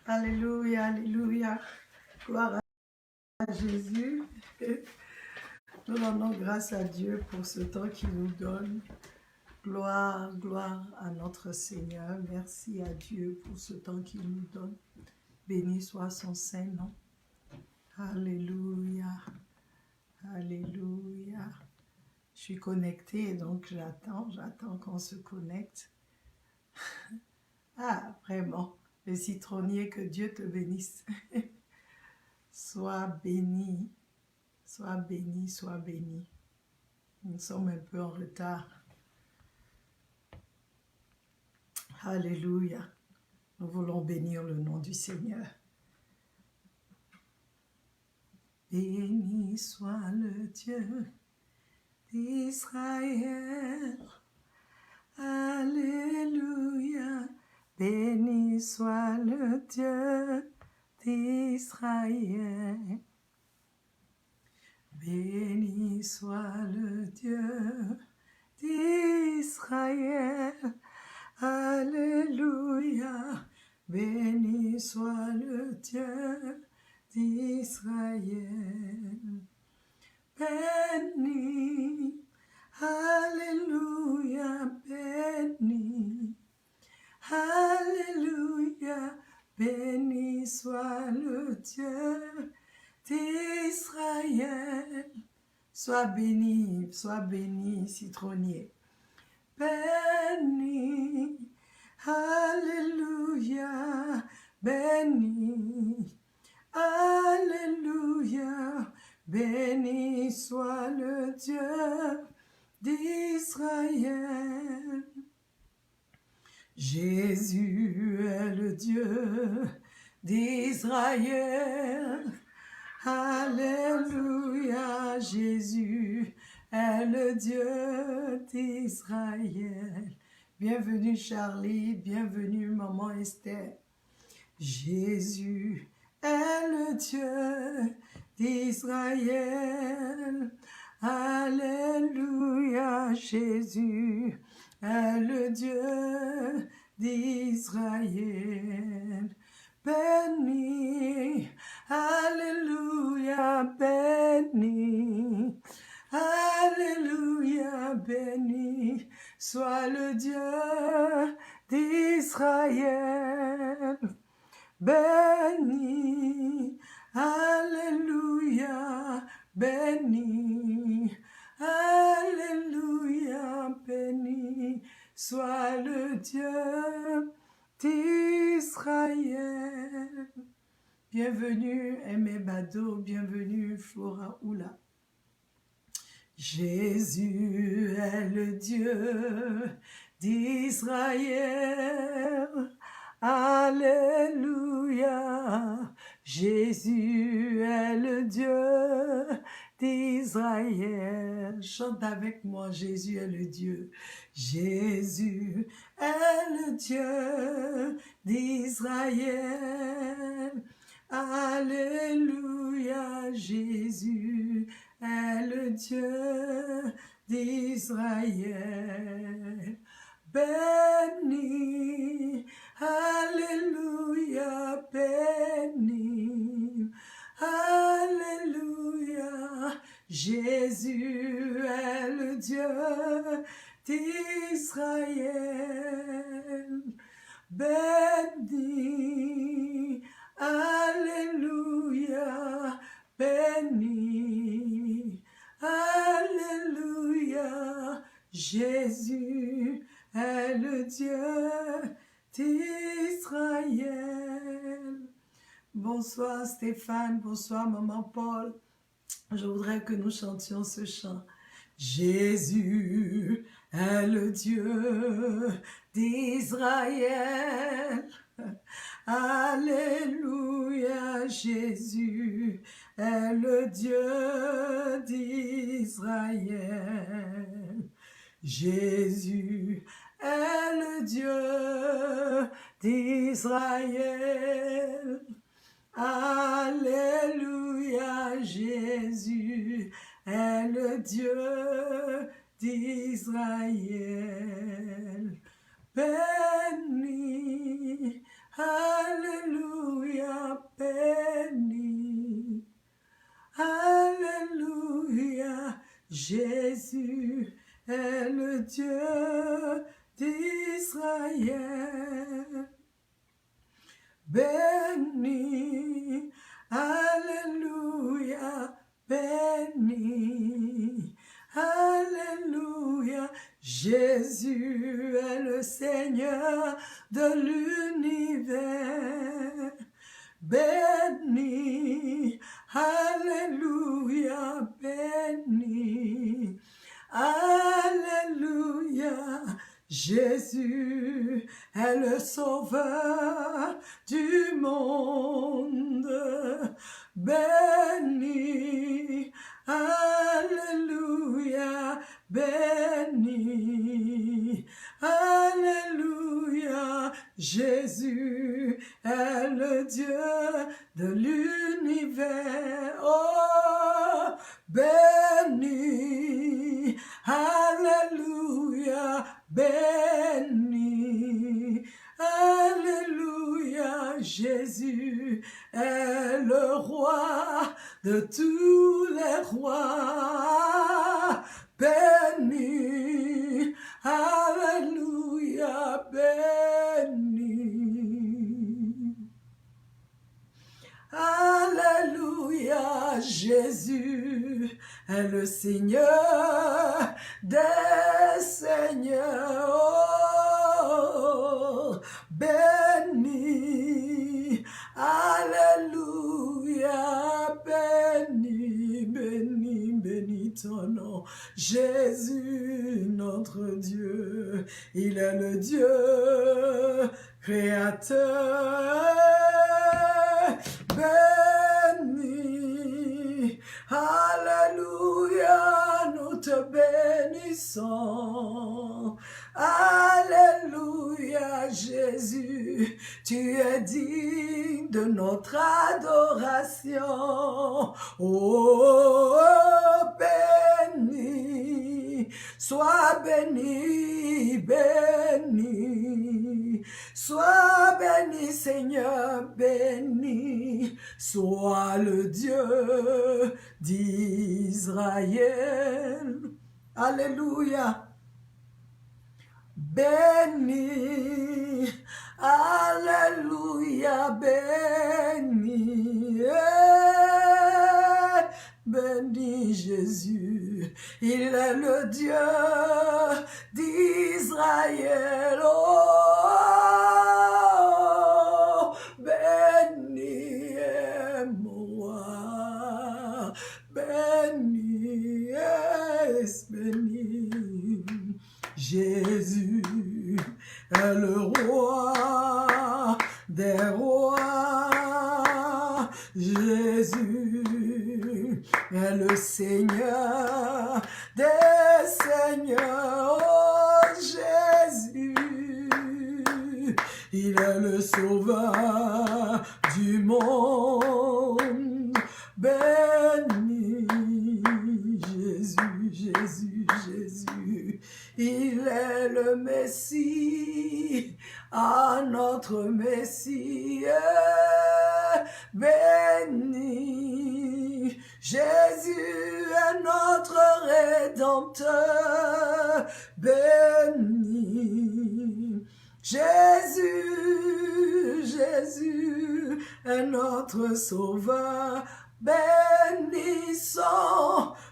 Alléluia, alléluia. Gloire à Jésus. Nous rendons grâce à Dieu pour ce temps qu'il nous donne. Gloire, gloire à notre Seigneur. Merci à Dieu pour ce temps qu'il nous donne. Béni soit son saint nom. Alléluia, alléluia. Je suis connectée, donc j'attends qu'on se connecte. Ah, vraiment, le citronnier, que Dieu te bénisse. Sois béni, sois béni, sois béni. Nous sommes un peu en retard. Alléluia. Nous voulons bénir le nom du Seigneur. Béni soit le Dieu d'Israël. Alléluia. Béni soit le Dieu d'Israël. Béni soit le Dieu d'Israël. Alléluia. Béni soit le Dieu d'Israël. Béni. Alléluia. Béni. Alléluia. Béni soit le Dieu d'Israël. Sois béni, citronnier. Béni, alléluia, béni, alléluia, béni soit le Dieu d'Israël. Jésus est le Dieu d'Israël. Alléluia, Jésus est le Dieu d'Israël. Bienvenue Charlie, bienvenue Maman Esther. Jésus est le Dieu d'Israël. Alléluia, Jésus est le Dieu d'Israël. Béni, alléluia, béni, alléluia, béni, soit le Dieu d'Israël. Béni, alléluia, béni, alléluia, béni, soit le Dieu d'Israël. Bienvenue Aimé Bado, bienvenue Flora Oula. Jésus est le Dieu d'Israël. Alléluia. Jésus est le Dieu d'Israël. Chante avec moi, Jésus est le Dieu. Jésus est le Dieu d'Israël. Alléluia, Jésus est le Dieu d'Israël. Béni, alléluia, béni, alléluia, Jésus est le Dieu d'Israël. Béni, alléluia, béni, alléluia, Jésus est le Dieu d'Israël. Bonsoir Stéphane, bonsoir Maman Paul. Je voudrais que nous chantions ce chant. Jésus est le Dieu d'Israël. Alléluia, Jésus est le Dieu d'Israël. Jésus est le Dieu d'Israël. Alléluia, Jésus est le Dieu d'Israël. Béni, alléluia. Jésus est le Dieu d'Israël. Béni, alléluia, béni, alléluia. Jésus est le Seigneur de l'univers. Béni, alléluia, béni, alléluia. Jésus est le sauveur du monde. Béni, alléluia, béni, alléluia. Jésus est le Dieu de l'univers. Oh, béni, alléluia, béni, alléluia. Jésus est le roi de tous les rois. Béni, alléluia, béni. Alléluia, Jésus est le Seigneur des Seigneurs. Oh, béni, alléluia, béni, béni, béni ton nom. Jésus, notre Dieu, il est le Dieu créateur. Béni, alléluia, nous te bénissons. Alléluia, Jésus, tu es digne de notre adoration. Oh, béni, sois béni, béni. Sois béni, Seigneur, béni. Sois le Dieu d'Israël. Alléluia. Béni, alléluia, béni, béni Jésus, il est le Dieu d'Israël. Oh, béni est moi, béni est béni. Jésus est le roi des rois. Jésus est le Seigneur des seigneurs. Oh, Jésus, il est le sauveur du monde. Béni Jésus, Jésus, Jésus. Il est le Messie, notre Messie. Béni, Jésus est notre Rédempteur. Béni, Jésus, Jésus est notre Sauveur. Bénissons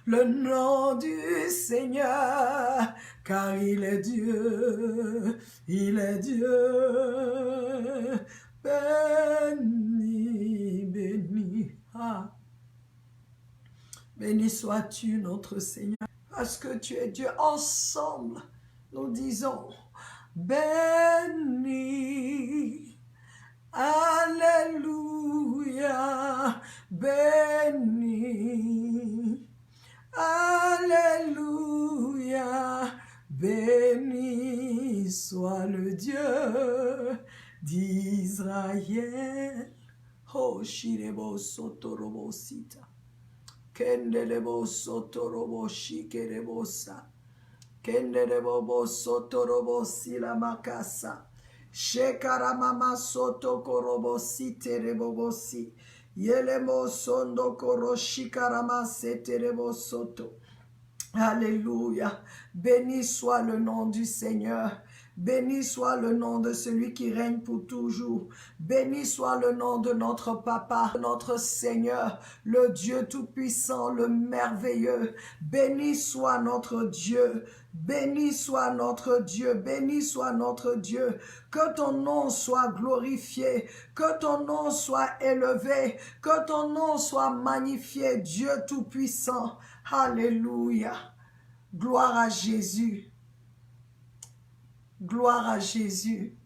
le nom du Seigneur, car il est Dieu, il est Dieu. Béni, béni, béni sois-tu notre Seigneur, parce que tu es Dieu. Ensemble, nous disons, béni. Alléluia, béni, alléluia, béni soit le Dieu d'Israël. Oh, shirebo sotorobo sita, kendelebo sotorobo shikerebo sa, kendelebo sotorobo sila makasa. Shekaramama soto korobosi terebobosi. Yelemo sondo koroshikarama seterebo soto. Alléluia. Béni soit le nom du Seigneur. Béni soit le nom de celui qui règne pour toujours. Béni soit le nom de notre Papa, notre Seigneur, le Dieu Tout-Puissant, le merveilleux. Béni soit notre Dieu. Béni soit notre Dieu. Béni soit notre Dieu. Que ton nom soit glorifié. Que ton nom soit élevé. Que ton nom soit magnifié, Dieu Tout-Puissant. Alléluia. Gloire à Jésus. Gloire à Jésus.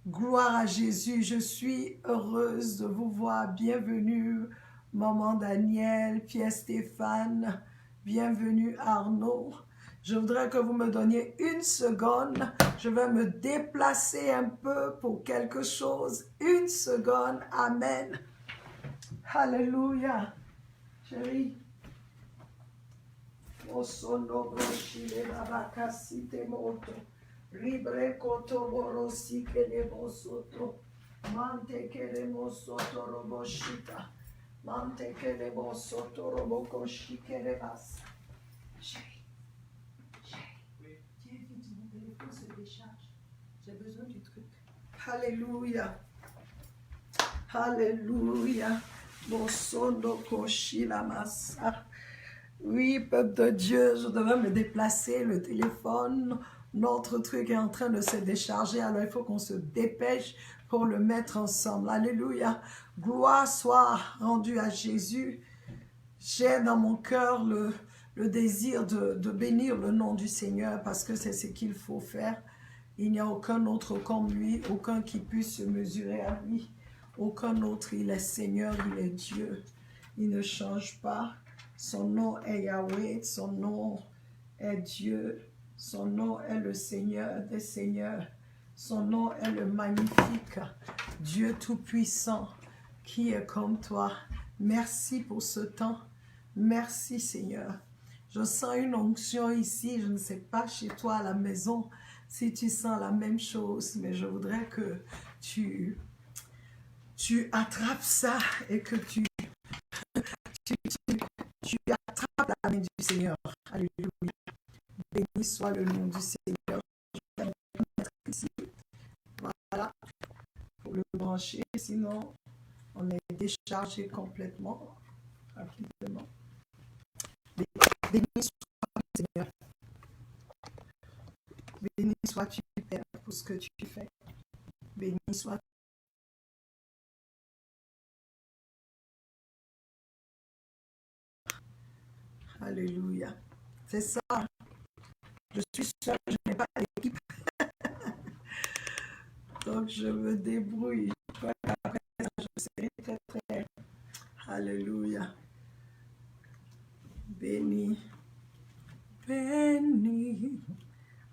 Gloire à Jésus. Je suis heureuse de vous voir. Bienvenue, Maman Daniel, Pierre Stéphane. Bienvenue, Arnaud. Je voudrais que vous me donniez une seconde. Je vais me déplacer un peu pour quelque chose. Une seconde. Amen. Alléluia. Chérie. Osono broshile rabakasite moto. Libre koto borosi kelebo soto. Mante kelebo soto roboshita. Mante kelebo soto robokoshi kelebas. Chérie, chérie, tiens vite, mon téléphone se décharge. J'ai besoin du truc. Alléluia. Alléluia. Bosono koshi la massa. Oui, peuple de Dieu, je devais me déplacer, le téléphone, notre truc est en train de se décharger, alors il faut qu'on se dépêche pour le mettre ensemble. Alléluia. Gloire soit rendue à Jésus. J'ai dans mon cœur le désir de bénir le nom du Seigneur parce que c'est ce qu'il faut faire. Il n'y a aucun autre comme lui, aucun qui puisse se mesurer à lui. Aucun autre, il est Seigneur, il est Dieu. Il ne change pas. Son nom est Yahweh, son nom est Dieu, son nom est le Seigneur des Seigneurs, son nom est le magnifique Dieu Tout-Puissant qui est comme toi. Merci pour ce temps, merci Seigneur. Je sens une onction ici, je ne sais pas chez toi à la maison si tu sens la même chose, mais je voudrais que tu attrapes ça et que tu attrapes la main du Seigneur. Alléluia. Béni soit le nom du Seigneur. Je vais me mettre ici. Voilà. Pour le brancher. Sinon, on est déchargé complètement. Rapidement. Béni soit le Seigneur. Béni sois-tu, Père, pour ce que tu fais. Béni soit Alléluia. C'est ça. Je suis seule, je n'ai pas d'équipe. Donc je me débrouille. Après ça, je serai très très. Alléluia. Béni. Béni.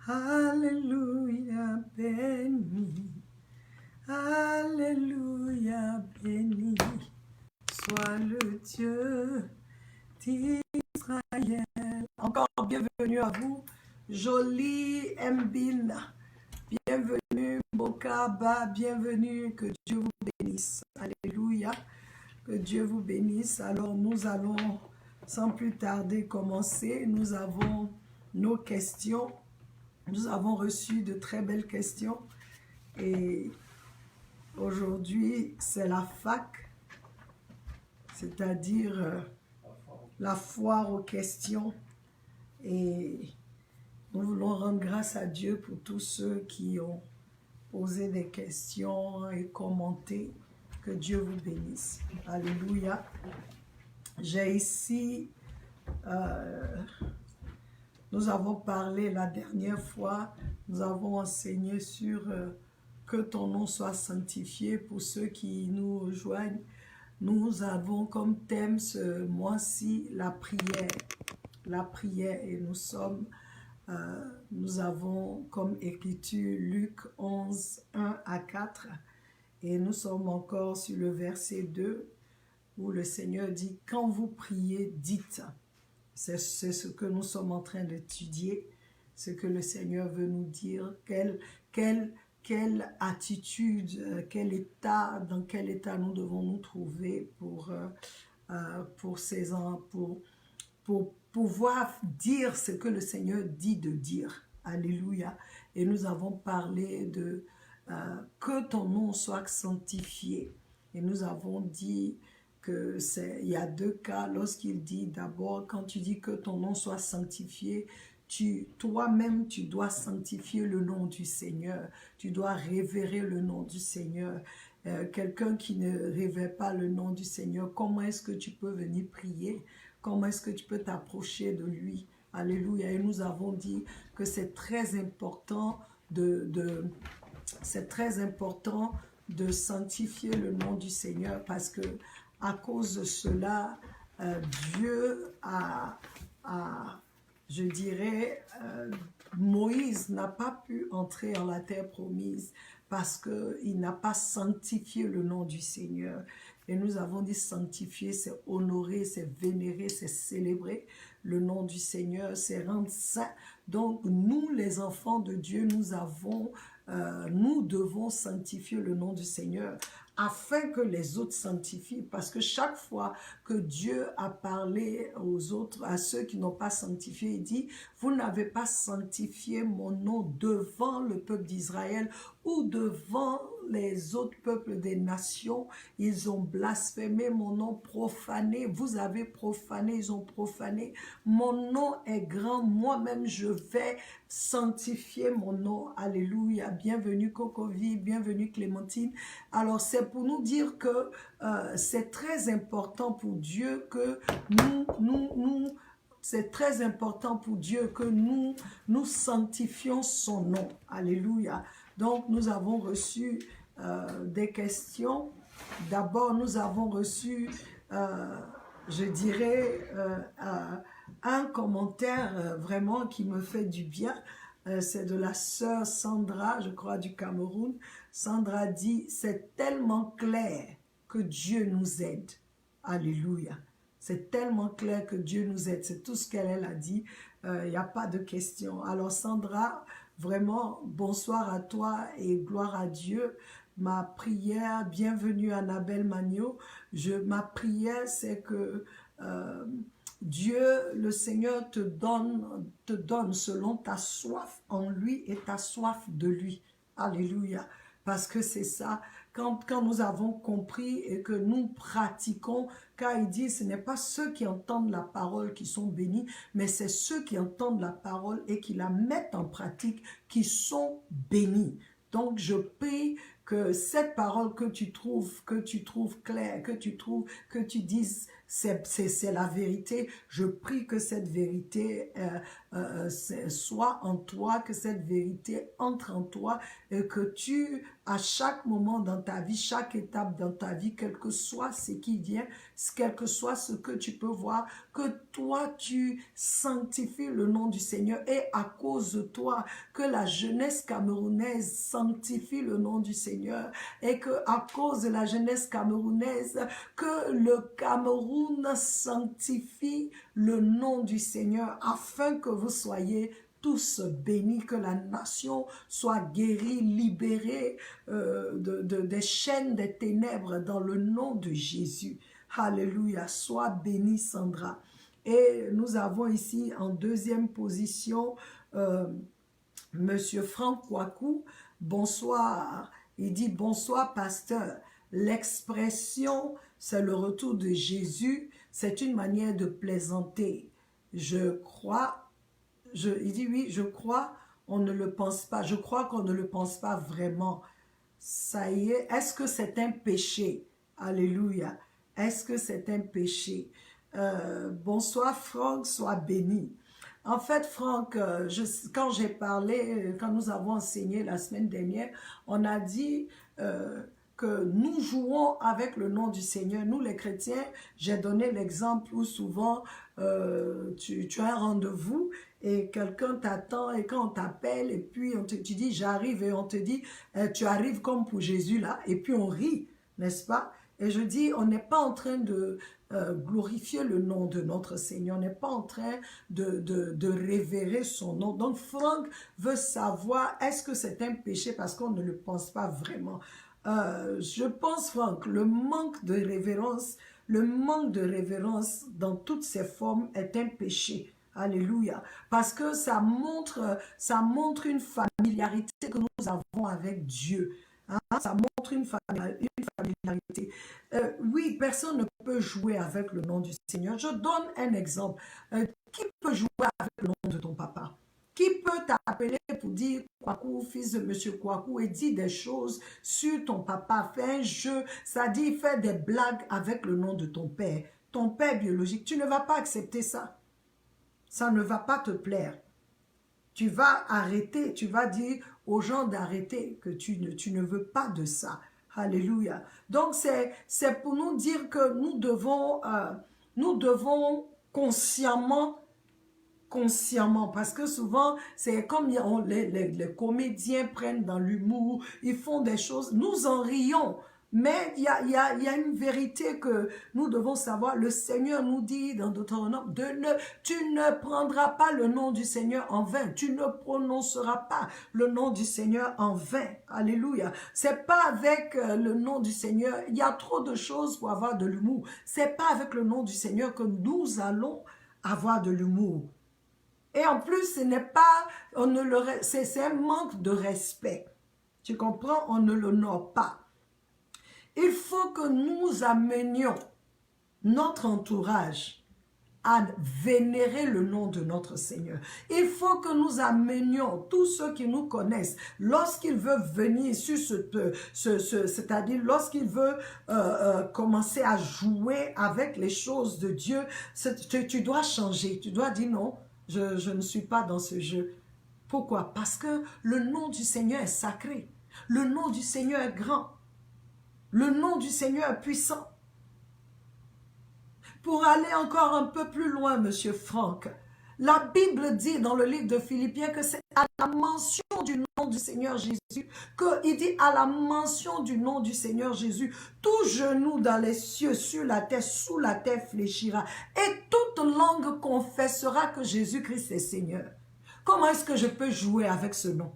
Alléluia. Béni. Alléluia. Béni. Sois le Dieu d'Israël. Encore bienvenue à vous. Jolie Mbina. Bienvenue Bokaba. Bienvenue. Que Dieu vous bénisse. Alléluia. Que Dieu vous bénisse. Alors nous allons sans plus tarder commencer. Nous avons nos questions. Nous avons reçu de très belles questions. Et aujourd'hui, c'est la fac. C'est-à-dire la foire aux questions. Et nous voulons rendre grâce à Dieu pour tous ceux qui ont posé des questions et commenté. Que Dieu vous bénisse. Alléluia. J'ai ici, nous avons parlé la dernière fois, nous avons enseigné sur que ton nom soit sanctifié pour ceux qui nous rejoignent. Nous avons comme thème ce mois-ci la prière. La prière et nous avons comme écriture Luc 11, 1 à 4 et nous sommes encore sur le verset 2 où le Seigneur dit « Quand vous priez, dites ». C'est ce que nous sommes en train d'étudier, ce que le Seigneur veut nous dire, quelle attitude, dans quel état nous devons nous trouver pour pouvoir dire ce que le Seigneur dit de dire. Alléluia. Et nous avons parlé de que ton nom soit sanctifié. Et nous avons dit que il y a deux cas. Lorsqu'il dit d'abord, quand tu dis que ton nom soit sanctifié, toi-même, tu dois sanctifier le nom du Seigneur. Tu dois révérer le nom du Seigneur. Quelqu'un qui ne révère pas le nom du Seigneur, comment est-ce que tu peux venir prier? Comment est-ce que tu peux t'approcher de lui? Alléluia. Et nous avons dit que c'est très important c'est très important de sanctifier le nom du Seigneur parce que à cause de cela, Dieu je dirais, Moïse n'a pas pu entrer en la terre promise parce qu'il n'a pas sanctifié le nom du Seigneur. Et nous avons dit sanctifier, c'est honorer, c'est vénérer, c'est célébrer le nom du Seigneur, c'est rendre saint. Donc nous, les enfants de Dieu, nous devons sanctifier le nom du Seigneur afin que les autres sanctifient. Parce que chaque fois que Dieu a parlé aux autres, à ceux qui n'ont pas sanctifié, il dit, vous n'avez pas sanctifié mon nom devant le peuple d'Israël ou devant les autres peuples des nations. Ils ont blasphémé mon nom, profané. Vous avez profané, ils ont profané. Mon nom est grand, moi-même je vais sanctifier mon nom. Alléluia. Bienvenue Cocovi, bienvenue Clémentine. Alors c'est pour nous dire que c'est très important pour Dieu que c'est très important pour Dieu que nous sanctifions son nom. Alléluia. Donc nous avons reçu des questions. D'abord nous avons reçu, je dirais, un commentaire vraiment qui me fait du bien. C'est de la sœur Sandra, je crois du Cameroun. Sandra dit, c'est tellement clair que Dieu nous aide. Alléluia. C'est tellement clair que Dieu nous aide. C'est tout ce qu'elle a dit. Il n'y a pas de question. Alors Sandra, vraiment, bonsoir à toi et gloire à Dieu. Ma prière, bienvenue Annabelle Magno. Ma prière, c'est que Dieu, le Seigneur te donne selon ta soif en lui et ta soif de lui. Alléluia. Parce que c'est ça, quand nous avons compris et que nous pratiquons, car il dit, ce n'est pas ceux qui entendent la parole qui sont bénis, mais c'est ceux qui entendent la parole et qui la mettent en pratique qui sont bénis. Donc je prie que cette parole que tu trouves claire, que tu dises, c'est la vérité. Je prie que cette vérité soit en toi, que cette vérité entre en toi et que tu, à chaque moment dans ta vie, chaque étape dans ta vie, quel que soit ce qui vient, quel que soit ce que tu peux voir, que toi tu sanctifies le nom du Seigneur et à cause de toi, que la jeunesse camerounaise sanctifie le nom du Seigneur et que à cause de la jeunesse camerounaise, que le Cameroun sanctifie le nom du Seigneur afin que vous soyez tous bénis, que la nation soit guérie, libérée des chaînes des ténèbres dans le nom de Jésus. Alléluia, sois bénie Sandra. Et nous avons ici en deuxième position Monsieur Franck Kouakou. Bonsoir, il dit bonsoir pasteur. L'expression c'est le retour de Jésus, c'est une manière de plaisanter. Il dit oui, je crois, on ne le pense pas. Je crois qu'on ne le pense pas vraiment. Ça y est, est-ce que c'est un péché? Alléluia. Est-ce que c'est un péché? Bonsoir Franck, sois béni. En fait, Franck, quand j'ai parlé, quand nous avons enseigné la semaine dernière, on a dit que nous jouons avec le nom du Seigneur. Nous, les chrétiens, j'ai donné l'exemple où souvent tu as un rendez-vous et quelqu'un t'attend et quand on t'appelle et puis tu dis j'arrive et on te dit tu arrives comme pour Jésus là et puis on rit, n'est-ce pas? Et je dis, on n'est pas en train de glorifier le nom de notre Seigneur, on n'est pas en train de révérer son nom. Donc Franck veut savoir, est-ce que c'est un péché parce qu'on ne le pense pas vraiment? je pense, Franck, le manque de révérence dans toutes ses formes est un péché. Alléluia. Parce que ça montre une familiarité que nous avons avec Dieu. Hein? Ça montre une familiarité. Oui, personne ne peut jouer avec le nom du Seigneur. Je donne un exemple. Qui peut jouer avec le nom de ton papa? Qui peut t'appeler pour dire Kwaku, fils de monsieur Kwaku, et dire des choses sur ton papa, fait un jeu, ça dit faire des blagues avec le nom de ton père biologique. Tu ne vas pas accepter ça. Ça ne va pas te plaire. Tu vas arrêter, tu vas dire aux gens d'arrêter que tu ne veux pas de ça. Alléluia. Donc c'est pour nous dire que nous devons consciemment, parce que souvent, c'est comme les comédiens prennent dans l'humour, ils font des choses, nous en rions, mais il y a une vérité que nous devons savoir. Le Seigneur nous dit dans Deutéronome, tu ne prendras pas le nom du Seigneur en vain, tu ne prononceras pas le nom du Seigneur en vain. Alléluia. C'est pas avec le nom du Seigneur, il y a trop de choses pour avoir de l'humour. C'est pas avec le nom du Seigneur que nous allons avoir de l'humour. Et en plus, ce n'est pas, c'est un manque de respect. Tu comprends? On ne l'honore pas. Il faut que nous amenions notre entourage à vénérer le nom de notre Seigneur. Il faut que nous amenions tous ceux qui nous connaissent, lorsqu'ils veulent venir sur c'est-à-dire lorsqu'ils veulent commencer à jouer avec les choses de Dieu, tu dois changer, tu dois dire non, je ne suis pas dans ce jeu. Pourquoi? Parce que le nom du Seigneur est sacré, le nom du Seigneur est grand, le nom du Seigneur est puissant. Pour aller encore un peu plus loin, Monsieur Franck, la Bible dit dans le livre de Philippiens que c'est à la mention du nom du Seigneur Jésus, qu'il dit à la mention du nom du Seigneur Jésus, tout genou dans les cieux, sur la terre, sous la terre fléchira, et toute langue confessera que Jésus-Christ est Seigneur. Comment est-ce que je peux jouer avec ce nom?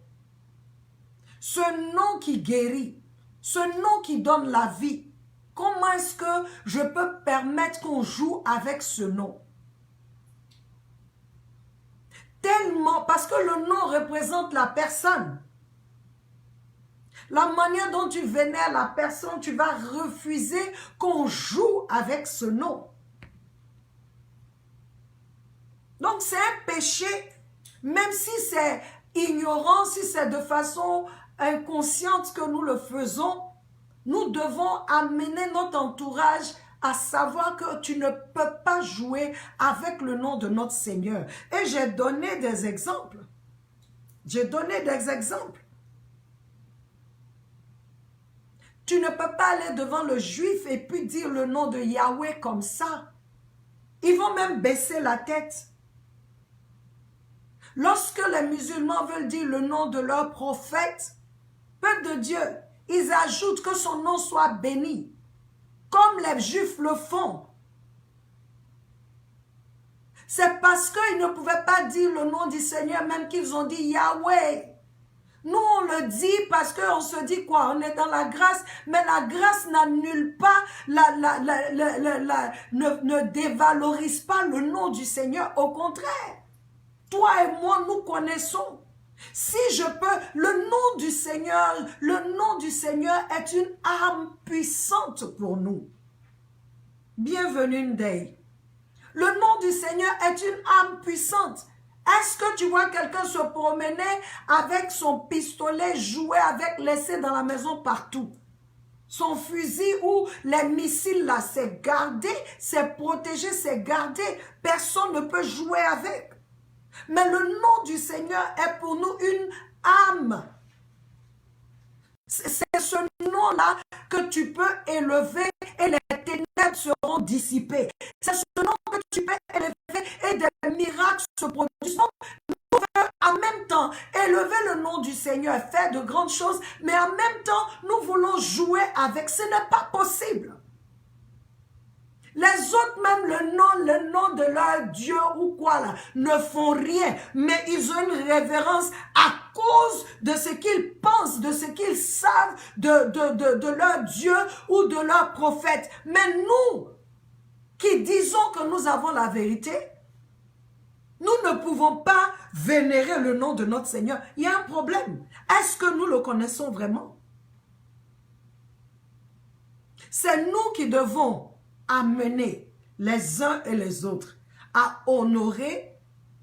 Ce nom qui guérit, ce nom qui donne la vie. Comment est-ce que je peux permettre qu'on joue avec ce nom? Tellement, parce que le nom représente la personne. La manière dont tu vénères la personne, tu vas refuser qu'on joue avec ce nom. Donc c'est un péché, même si c'est ignorant, si c'est de façon inconsciente que nous le faisons, nous devons amener notre entourage à savoir que tu ne peux pas jouer avec le nom de notre Seigneur. Et j'ai donné des exemples. J'ai donné des exemples. Tu ne peux pas aller devant le juif et puis dire le nom de Yahweh comme ça. Ils vont même baisser la tête. Lorsque les musulmans veulent dire le nom de leur prophète, peuple de Dieu, ils ajoutent que son nom soit béni, comme les Juifs le font. C'est parce qu'ils ne pouvaient pas dire le nom du Seigneur, même qu'ils ont dit Yahweh. Nous, on le dit parce qu'on se dit quoi? On est dans la grâce, mais la grâce n'annule pas, ne dévalorise pas le nom du Seigneur. Au contraire, toi et moi, nous connaissons. Si je peux, le nom du Seigneur est une arme puissante pour nous. Bienvenue Ndei. Le nom du Seigneur est une arme puissante. Est-ce que tu vois quelqu'un se promener avec son pistolet, jouer avec, laisser dans la maison partout? Son fusil ou les missiles là, c'est gardé, c'est protégé, c'est gardé. Personne ne peut jouer avec. Mais le nom du Seigneur est pour nous une âme. C'est ce nom-là que tu peux élever et les ténèbres seront dissipées. C'est ce nom que tu peux élever et des miracles se produisent. Donc, nous pouvons en même temps élever le nom du Seigneur et faire de grandes choses, mais en même temps, nous voulons jouer avec. Ce n'est pas possible. Les autres, même le nom de leur Dieu ou quoi là, ne font rien, mais ils ont une révérence à cause de ce qu'ils pensent, de ce qu'ils savent de leur Dieu ou de leur prophète. Mais nous, qui disons que nous avons la vérité, nous ne pouvons pas vénérer le nom de notre Seigneur. Il y a un problème. Est-ce que nous le connaissons vraiment? C'est nous qui devons amener les uns et les autres à honorer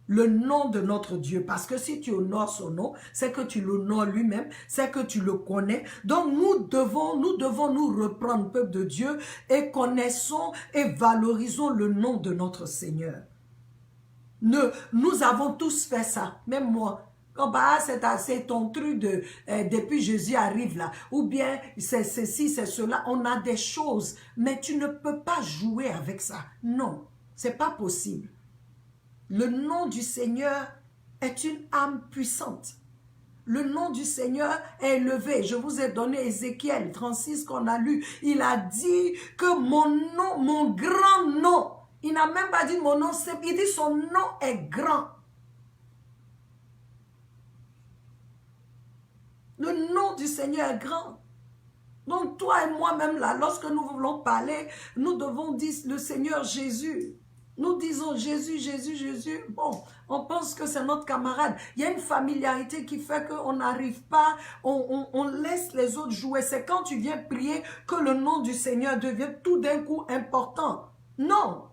le nom de notre Dieu. Parce que si tu honores son nom, c'est que tu l'honores lui-même, c'est que tu le connais. Donc nous devons nous reprendre, peuple de Dieu, et connaissons et valorisons le nom de notre Seigneur. Nous avons tous fait ça, même moi. Oh bah, c'est ton truc depuis Jésus arrive là. Ou bien c'est ceci, c'est cela. On a des choses, mais tu ne peux pas jouer avec ça. Non, c'est pas possible. Le nom du Seigneur est une âme puissante. Le nom du Seigneur est élevé. Je vous ai donné Ézéchiel 36 qu'on a lu. Il a dit que mon nom, mon grand nom, il n'a même pas dit mon nom, il dit son nom est grand. Le nom du Seigneur est grand. Donc toi et moi-même là, lorsque nous voulons parler, nous devons dire le Seigneur Jésus. Nous disons Jésus, Jésus, Jésus. Bon, on pense que c'est notre camarade. Il y a une familiarité qui fait qu'on n'arrive pas, on laisse les autres jouer. C'est quand tu viens prier que le nom du Seigneur devient tout d'un coup important. Non.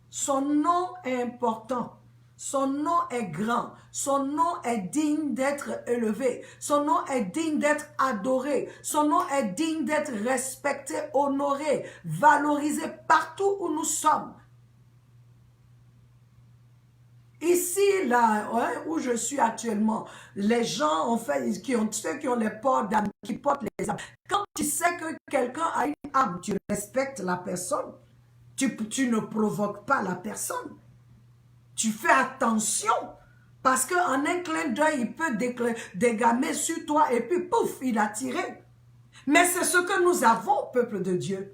Son nom est important. Son nom est grand. Son nom est digne d'être élevé. Son nom est digne d'être adoré. Son nom est digne d'être respecté, honoré, valorisé partout où nous sommes. Ici, là, où je suis actuellement, les gens, en fait, ceux qui ont les portes d'âme, qui portent les âmes. Quand tu sais que quelqu'un a une âme, tu respectes la personne. Tu ne provoques pas la personne. Tu fais attention. Parce qu'en un clin d'œil, il peut dégamer sur toi et puis pouf, il a tiré. Mais c'est ce que nous avons, peuple de Dieu.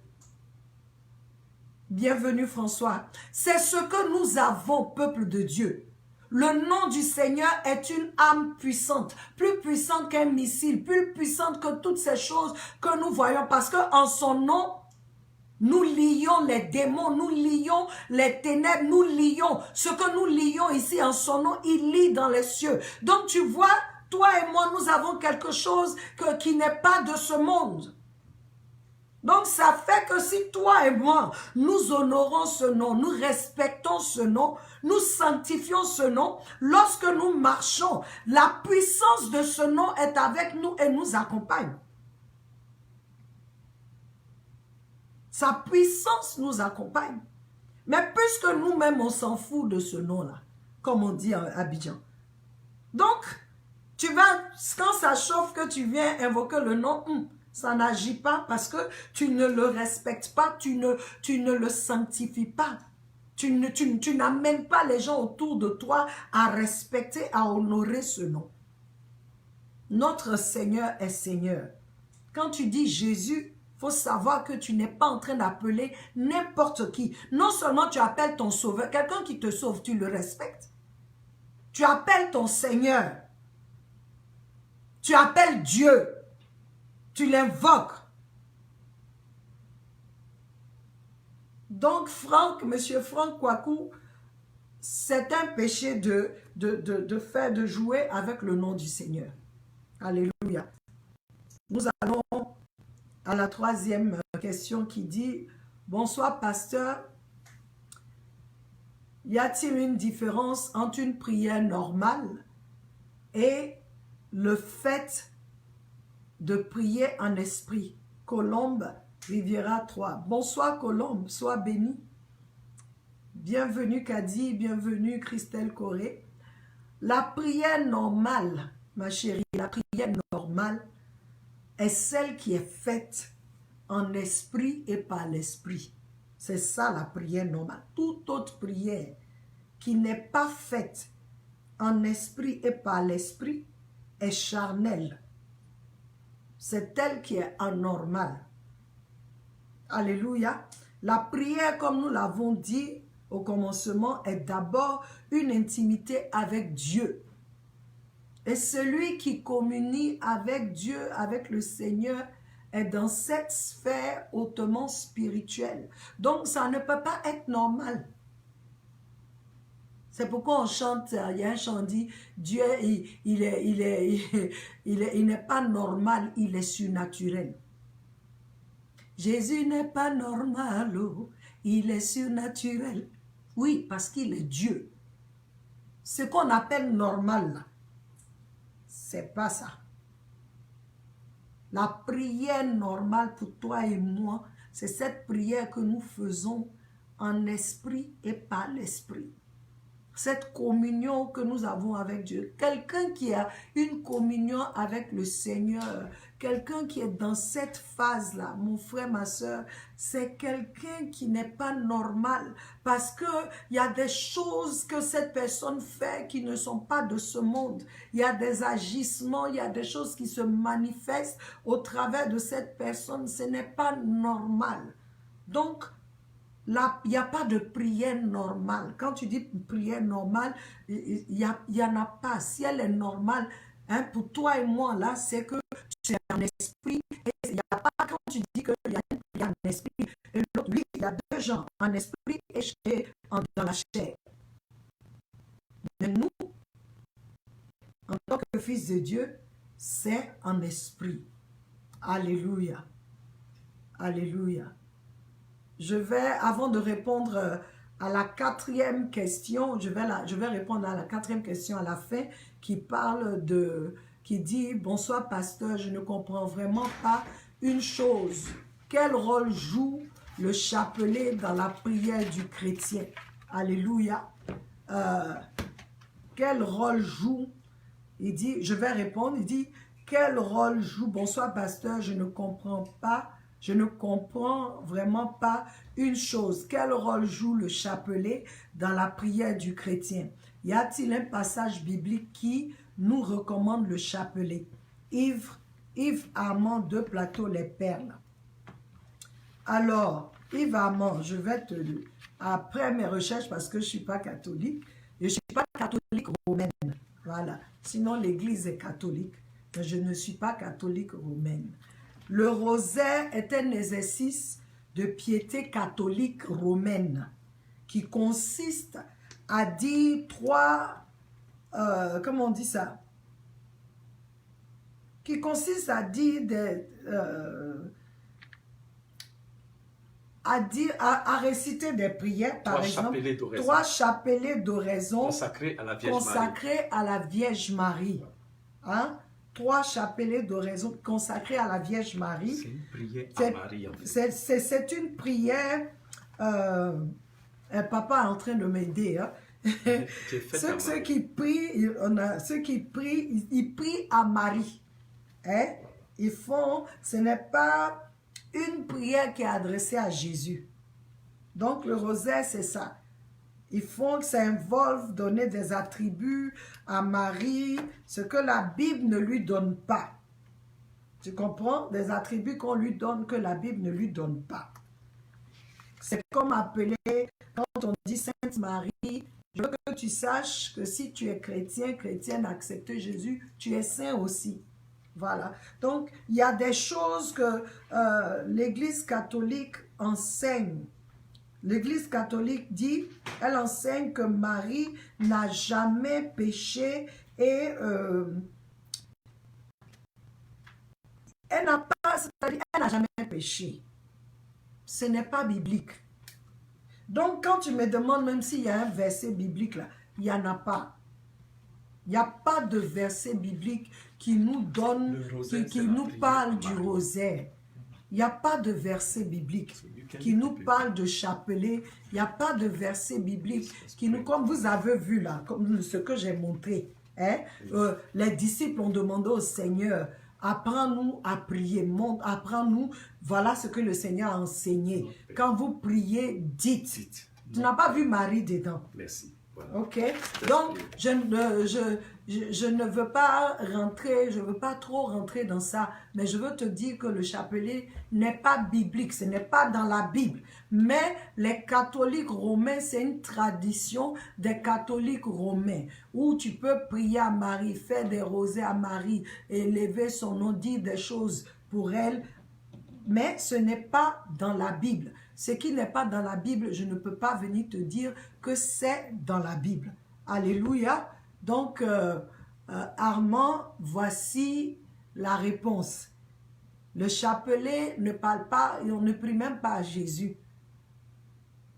Bienvenue François. C'est ce que nous avons, peuple de Dieu. Le nom du Seigneur est une âme puissante, plus puissante qu'un missile, plus puissante que toutes ces choses que nous voyons. Parce qu'en son nom, nous lions les démons, nous lions les ténèbres, nous lions. Ce que nous lions ici en son nom, il lie dans les cieux. Donc tu vois, toi et moi, nous avons quelque chose qui n'est pas de ce monde. Donc ça fait que si toi et moi, nous honorons ce nom, nous respectons ce nom, nous sanctifions ce nom, lorsque nous marchons, la puissance de ce nom est avec nous et nous accompagne. Sa puissance nous accompagne. Mais puisque nous-mêmes, on s'en fout de ce nom-là, comme on dit à Abidjan. Donc, tu vas, quand ça chauffe que tu viens invoquer le nom, ça n'agit pas parce que tu ne le respectes pas, tu ne le sanctifies pas. Tu n'amènes pas les gens autour de toi à respecter, à honorer ce nom. Notre Seigneur est Seigneur. Quand tu dis Jésus, il faut savoir que tu n'es pas en train d'appeler n'importe qui. Non seulement tu appelles ton sauveur, quelqu'un qui te sauve, tu le respectes. Tu appelles ton Seigneur. Tu appelles Dieu. Tu l'invoques. Donc, monsieur Franck Kouakou, c'est un péché de jouer avec le nom du Seigneur. Alléluia. Nous allons à la troisième question qui dit, bonsoir pasteur, y a-t-il une différence entre une prière normale et le fait de prier en esprit? Colombe, Riviera 3. Bonsoir Colombe, sois béni. Bienvenue Kadi, bienvenue Christelle Corée. La prière normale, ma chérie, la prière normale est celle qui est faite en esprit et par l'esprit. C'est ça la prière normale. Toute autre prière qui n'est pas faite en esprit et par l'esprit est charnelle. C'est elle qui est anormale. Alléluia. La prière, comme nous l'avons dit au commencement, est d'abord une intimité avec Dieu. Et celui qui communie avec Dieu, avec le Seigneur, est dans cette sphère hautement spirituelle. Donc, ça ne peut pas être normal. C'est pourquoi on chante, il y a un chant dit, Dieu, il n'est pas normal, il est surnaturel. Jésus n'est pas normal, oh, il est surnaturel. Oui, parce qu'il est Dieu. Ce qu'on appelle normal, là, c'est pas ça. La prière normale pour toi et moi, c'est cette prière que nous faisons en esprit et par l'esprit. Cette communion que nous avons avec Dieu. Quelqu'un qui a une communion avec le Seigneur, quelqu'un qui est dans cette phase-là, mon frère, ma soeur, c'est quelqu'un qui n'est pas normal parce qu'il y a des choses que cette personne fait qui ne sont pas de ce monde. Il y a des agissements, il y a des choses qui se manifestent au travers de cette personne. Ce n'est pas normal. Donc, là, il n'y a pas de prière normale. Quand tu dis prière normale, il n'y en a pas. Si elle est normale, hein, pour toi et moi, là, c'est que tu es en esprit. Et il n'y a pas, quand tu dis qu'il y a une prière en esprit, et l'autre, lui, il y a deux gens, en esprit et dans la chair. Mais nous, en tant que fils de Dieu, c'est en esprit. Alléluia. Alléluia. Je vais, avant de répondre à la quatrième question, je vais répondre à la quatrième question à la fin, qui dit, bonsoir pasteur, je ne comprends vraiment pas une chose. Quel rôle joue le chapelet dans la prière du chrétien? Alléluia. Quel rôle joue? Il dit, je vais répondre, il dit, quel rôle joue, bonsoir pasteur, je ne comprends vraiment pas une chose. Quel rôle joue le chapelet dans la prière du chrétien? Y a-t-il un passage biblique qui nous recommande le chapelet? Yves Armand de Plateau Les Perles. Alors, Yves Armand, je vais te... Après mes recherches, parce que je ne suis pas catholique, je ne suis pas catholique romaine. Voilà. Sinon, l'Église est catholique, mais je ne suis pas catholique romaine. Le rosaire est un exercice de piété catholique romaine qui consiste à dire comment on dit ça? Qui consiste à dire à réciter des prières, par exemple, 3 chapelets d'oraison consacrés à la Vierge Marie. Hein? 3 chapelets d'oraison consacrés à la Vierge Marie. C'est une prière à Marie, en fait. C'est une prière... papa est en train de m'aider. Hein? Ceux qui prient, ils prient à Marie. Hein? Ils font... Ce n'est pas une prière qui est adressée à Jésus. Donc, le rosaire, c'est ça. Ils font que ça involve donner des attributs à Marie, ce que la Bible ne lui donne pas. Tu comprends? Des attributs qu'on lui donne que la Bible ne lui donne pas. C'est comme appeler, quand on dit Sainte Marie, je veux que tu saches que si tu es chrétien, chrétienne, accepte Jésus, tu es saint aussi. Voilà. Donc, il y a des choses que l'Église catholique enseigne. L'Église catholique dit, elle enseigne que Marie n'a jamais péché et elle n'a jamais péché. Ce n'est pas biblique. Donc, quand tu me demandes même s'il y a un verset biblique là, il n'y en a pas. Il n'y a pas de verset biblique qui nous donne, qui nous parle du rosaire. Il n'y a pas de verset biblique qui nous parle de chapelet. Il n'y a pas de verset biblique qui nous, comme vous avez vu là, comme ce que j'ai montré. Hein, les disciples ont demandé au Seigneur, apprends-nous à prier, apprends-nous, voilà ce que le Seigneur a enseigné. Quand vous priez, dites. Tu n'as pas vu Marie dedans. Merci. Voilà. Ok, donc je ne veux pas rentrer, je ne veux pas trop rentrer dans ça, mais je veux te dire que le chapelet n'est pas biblique, ce n'est pas dans la Bible. Mais les catholiques romains, c'est une tradition des catholiques romains, où tu peux prier à Marie, faire des rosées à Marie, élever son nom, dire des choses pour elle, mais ce n'est pas dans la Bible. Ce qui n'est pas dans la Bible, je ne peux pas venir te dire que c'est dans la Bible. Alléluia. Donc, Armand, voici la réponse. Le chapelet ne parle pas, et on ne prie même pas à Jésus.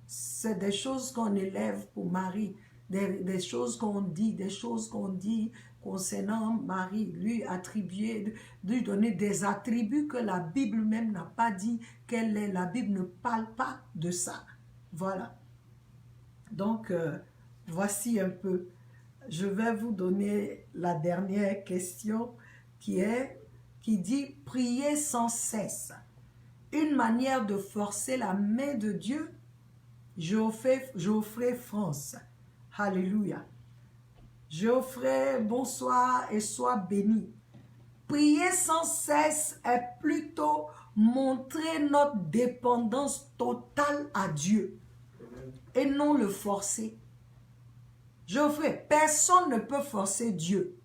C'est des choses qu'on élève pour Marie, des choses qu'on dit concernant Marie, lui attribuer, lui donner des attributs que la Bible même n'a pas dit qu'elle est. La Bible ne parle pas de ça. Voilà. Donc, voici un peu. Je vais vous donner la dernière question qui dit « Prier sans cesse ». Une manière de forcer la main de Dieu. Geoffrey France. Alléluia. Geoffrey, bonsoir et sois béni. Prier sans cesse est plutôt montrer notre dépendance totale à Dieu et non le forcer. Geoffrey, personne ne peut forcer Dieu.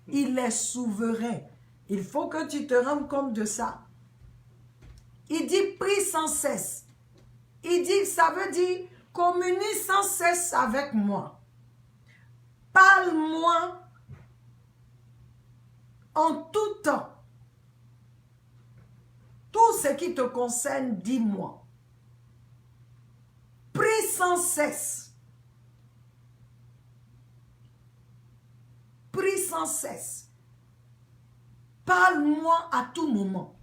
Il est souverain. Il faut que tu te rendes compte de ça. Il dit prie sans cesse. Il dit, ça veut dire communie sans cesse avec moi. Parle-moi en tout temps. Tout ce qui te concerne, dis-moi. Prie sans cesse. Prie sans cesse. Parle-moi à tout moment.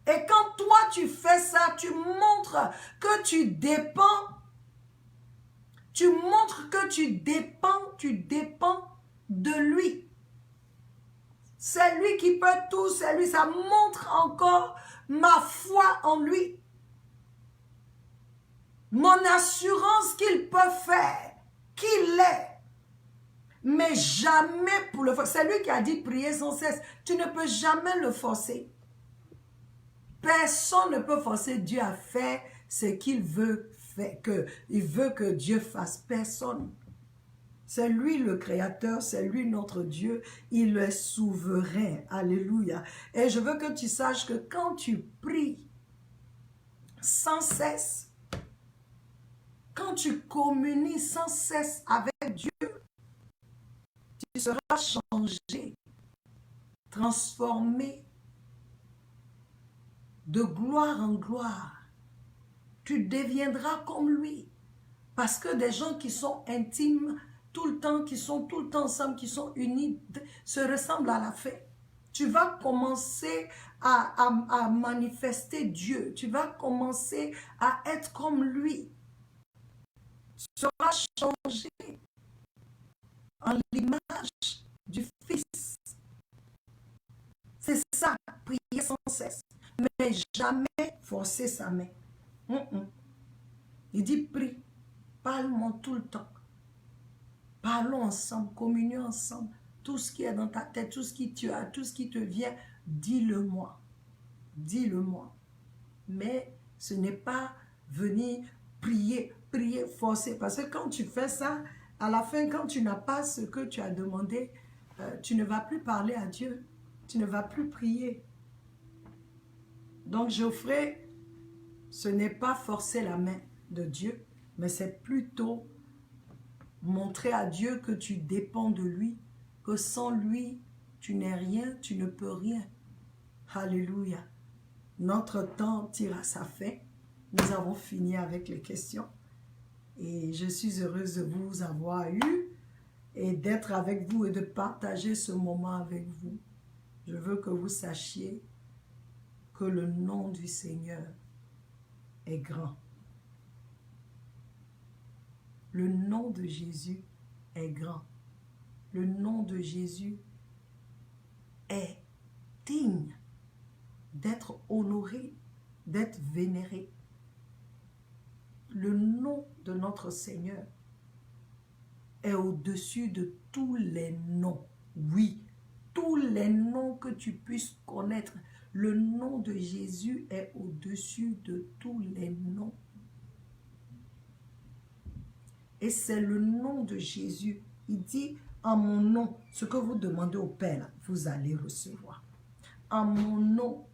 Et quand toi tu fais ça, tu montres que tu dépends. Tu montres que tu dépends de lui. C'est lui qui peut tout, c'est lui. Ça montre encore ma foi en lui. Mon assurance qu'il peut faire, qu'il est. Mais jamais pour le forcer. C'est lui qui a dit prier sans cesse. Tu ne peux jamais le forcer. Personne ne peut forcer Dieu à faire ce qu'il veut faire, il veut que Dieu fasse. Personne. C'est lui le Créateur, c'est lui notre Dieu. Il est souverain. Alléluia. Et je veux que tu saches que quand tu pries sans cesse, quand tu communies sans cesse avec Dieu, tu seras changé, transformé de gloire en gloire. Tu deviendras comme lui. Parce que des gens qui sont intimes tout le temps, qui sont tout le temps ensemble, qui sont unis, se ressemblent à la fin. Tu vas commencer à manifester Dieu. Tu vas commencer à être comme lui. Tu seras changé en l'image du Fils. C'est ça, prier sans cesse. Mais jamais forcer sa main. Il dit prie, parle-moi tout le temps. Parlons ensemble, communions ensemble. Tout ce qui est dans ta tête, tout ce qui tu as, tout ce qui te vient, dis-le-moi. Dis-le-moi. Mais ce n'est pas venir prier, forcer. Parce que quand tu fais ça, à la fin, quand tu n'as pas ce que tu as demandé, tu ne vas plus parler à Dieu. Tu ne vas plus prier. Donc, Geoffrey, ce n'est pas forcer la main de Dieu, mais c'est plutôt montrer à Dieu que tu dépends de lui, que sans lui, tu n'es rien, tu ne peux rien. Alléluia. Notre temps tire à sa fin. Nous avons fini avec les questions. Et je suis heureuse de vous avoir eu et d'être avec vous et de partager ce moment avec vous. Je veux que vous sachiez que le nom du Seigneur est grand. Le nom de Jésus est grand. Le nom de Jésus est digne d'être honoré, d'être vénéré. Le nom de notre Seigneur est au-dessus de tous les noms. Oui, tous les noms que tu puisses connaître. Le nom de Jésus est au-dessus de tous les noms. Et c'est le nom de Jésus. Il dit, en mon nom, ce que vous demandez au Père, vous allez recevoir. En mon nom,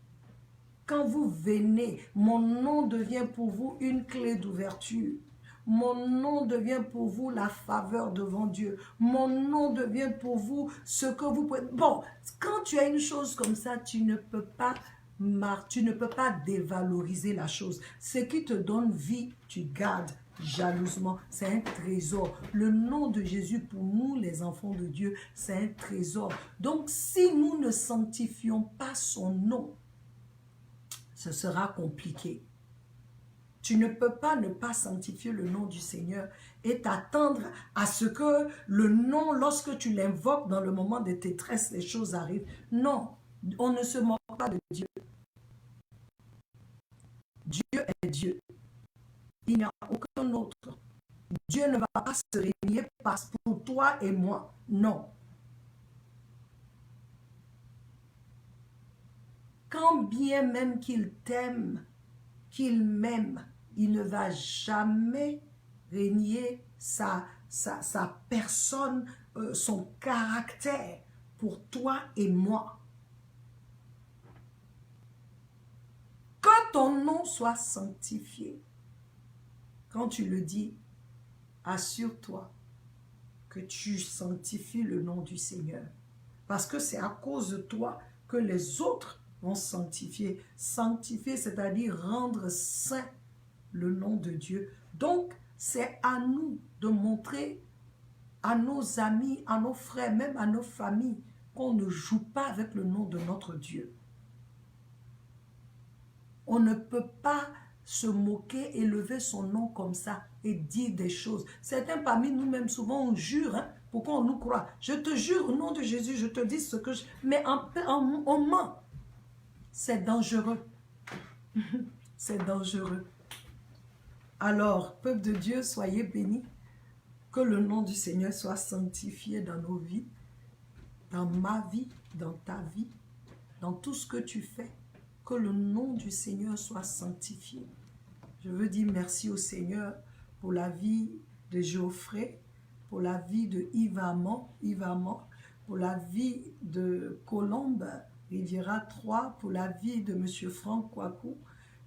quand vous venez, mon nom devient pour vous une clé d'ouverture. Mon nom devient pour vous la faveur devant Dieu. Mon nom devient pour vous ce que vous pouvez... Bon, quand tu as une chose comme ça, tu ne peux pas dévaloriser la chose. Ce qui te donne vie, tu gardes jalousement. C'est un trésor. Le nom de Jésus, pour nous, les enfants de Dieu, c'est un trésor. Donc, si nous ne sanctifions pas son nom, ce sera compliqué. Tu ne peux pas ne pas sanctifier le nom du Seigneur et t'attendre à ce que le nom, lorsque tu l'invoques dans le moment de détresse, les choses arrivent. Non, on ne se moque pas de Dieu. Dieu est Dieu. Il n'y a aucun autre. Dieu ne va pas se régner pour toi et moi. Non. Quand bien même qu'il t'aime, qu'il m'aime, il ne va jamais régner sa personne, son caractère pour toi et moi. Que ton nom soit sanctifié. Quand tu le dis, assure-toi que tu sanctifies le nom du Seigneur. Parce que c'est à cause de toi que les autres vont sanctifier. Sanctifier, c'est-à-dire rendre saint le nom de Dieu. Donc, c'est à nous de montrer à nos amis, à nos frères, même à nos familles, qu'on ne joue pas avec le nom de notre Dieu. On ne peut pas se moquer, élever son nom comme ça et dire des choses. Certains parmi nous-mêmes, souvent, on jure, hein, pour qu'on nous croit. Je te jure au nom de Jésus, je te dis ce que je... Mais on ment. C'est dangereux. C'est dangereux. Alors, peuple de Dieu, soyez bénis. Que le nom du Seigneur soit sanctifié dans nos vies, dans ma vie, dans ta vie, dans tout ce que tu fais. Que le nom du Seigneur soit sanctifié. Je veux dire merci au Seigneur pour la vie de Geoffrey, pour la vie de Yves Amand, pour la vie de Colombe Riviera 3, pour la vie de M. Franck Kwaku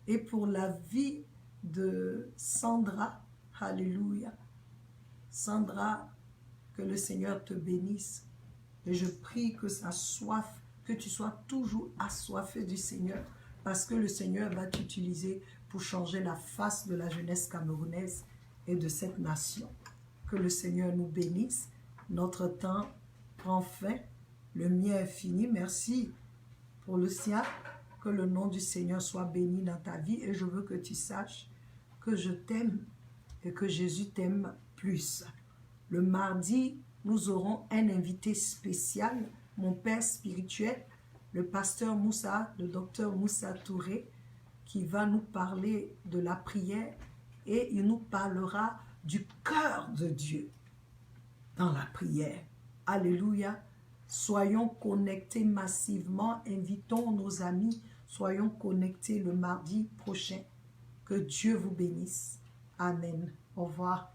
et pour la vie de Sandra. Alléluia. Sandra, que le Seigneur te bénisse. Et je prie que sa soif, que tu sois toujours assoiffé du Seigneur, parce que le Seigneur va t'utiliser pour changer la face de la jeunesse camerounaise et de cette nation. Que le Seigneur nous bénisse. Notre temps prend fin. Le mien est fini. Merci pour le sien. Que le nom du Seigneur soit béni dans ta vie. Et je veux que tu saches que je t'aime et que Jésus t'aime plus. Le mardi, nous aurons un invité spécial, mon père spirituel, le pasteur Moussa, le docteur Moussa Touré, qui va nous parler de la prière et il nous parlera du cœur de Dieu dans la prière. Alléluia. Soyons connectés massivement, invitons nos amis, soyons connectés le mardi prochain. Que Dieu vous bénisse. Amen. Au revoir.